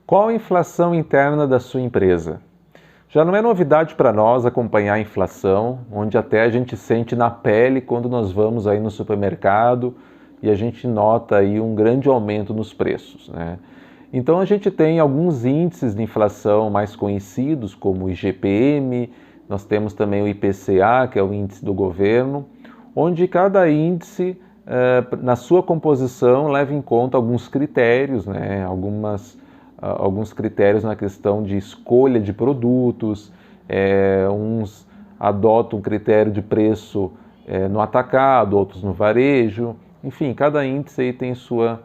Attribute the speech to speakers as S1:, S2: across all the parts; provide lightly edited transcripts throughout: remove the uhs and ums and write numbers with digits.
S1: Qual a inflação interna da sua empresa? Já não é novidade para nós acompanhar a inflação, onde até a gente sente na pele quando nós vamos aí no supermercado e a gente nota aí um grande aumento nos preços, né? Então a gente tem alguns índices de inflação mais conhecidos, como o IGPM, nós temos também o IPCA, que é o índice do governo, onde cada índice, na sua composição, leva em conta alguns critérios, né? Alguns critérios na questão de escolha de produtos, uns adotam um critério de preço no atacado, outros no varejo, enfim, cada índice aí tem sua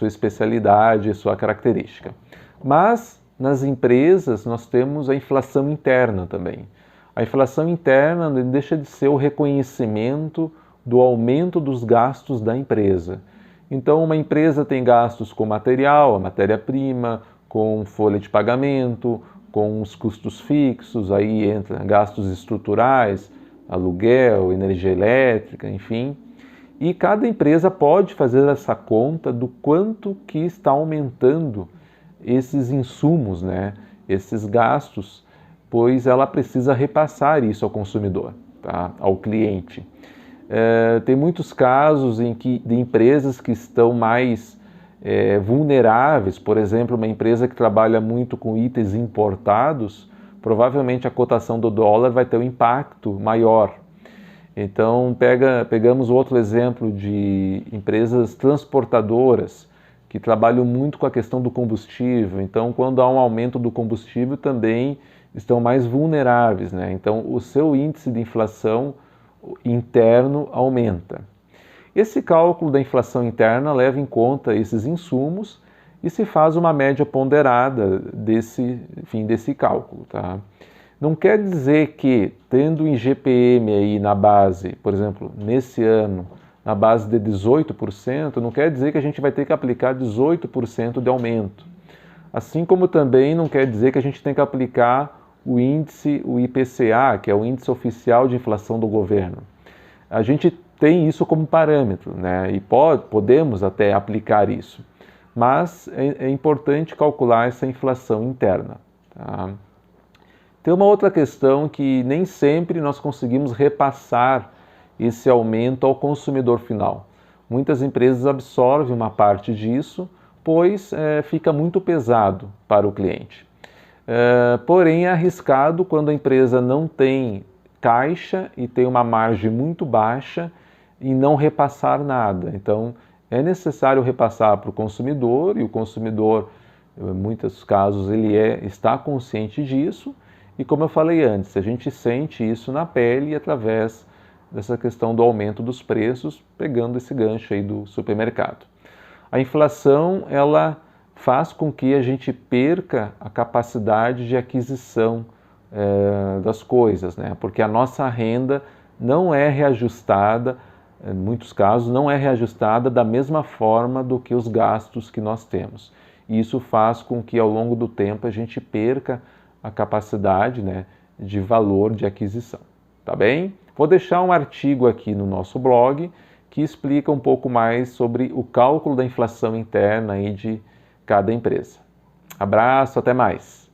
S1: especialidade, sua característica. Mas nas empresas nós temos a inflação interna também. A inflação interna não deixa de ser o reconhecimento do aumento dos gastos da empresa. Então, uma empresa tem gastos com material, a matéria-prima, com folha de pagamento, com os custos fixos, aí entra gastos estruturais, aluguel, energia elétrica, enfim. E cada empresa pode fazer essa conta do quanto que está aumentando esses insumos, né? Esses gastos, pois ela precisa repassar isso ao consumidor, tá? Ao cliente. Tem muitos casos de empresas que estão mais vulneráveis, por exemplo, uma empresa que trabalha muito com itens importados, provavelmente a cotação do dólar vai ter um impacto maior. Então, pegamos outro exemplo de empresas transportadoras que trabalham muito com a questão do combustível. Então, quando há um aumento do combustível, também estão mais vulneráveis, né? Então, o seu índice de inflação interno aumenta. Esse cálculo da inflação interna leva em conta esses insumos e se faz uma média ponderada desse cálculo, tá? Não quer dizer que, tendo o IGPM aí na base, por exemplo, nesse ano, na base de 18%, não quer dizer que a gente vai ter que aplicar 18% de aumento. Assim como também não quer dizer que a gente tem que aplicar o índice, o IPCA, que é o Índice Oficial de Inflação do Governo. A gente tem isso como parâmetro, né? E podemos até aplicar isso, mas é importante calcular essa inflação interna, tá? Tem uma outra questão que nem sempre nós conseguimos repassar esse aumento ao consumidor final. Muitas empresas absorvem uma parte disso, pois fica muito pesado para o cliente. Porém, é arriscado quando a empresa não tem caixa e tem uma margem muito baixa e não repassar nada. Então, é necessário repassar para o consumidor, e o consumidor, em muitos casos, ele está consciente disso. E como eu falei antes, a gente sente isso na pele através dessa questão do aumento dos preços, pegando esse gancho aí do supermercado. A inflação, ela faz com que a gente perca a capacidade de aquisição das coisas, né? Porque a nossa renda não é reajustada, em muitos casos, não é reajustada da mesma forma do que os gastos que nós temos. E isso faz com que ao longo do tempo a gente perca a capacidade, né, de valor de aquisição. Tá bem? Vou deixar um artigo aqui no nosso blog que explica um pouco mais sobre o cálculo da inflação interna aí de cada empresa. Abraço, até mais!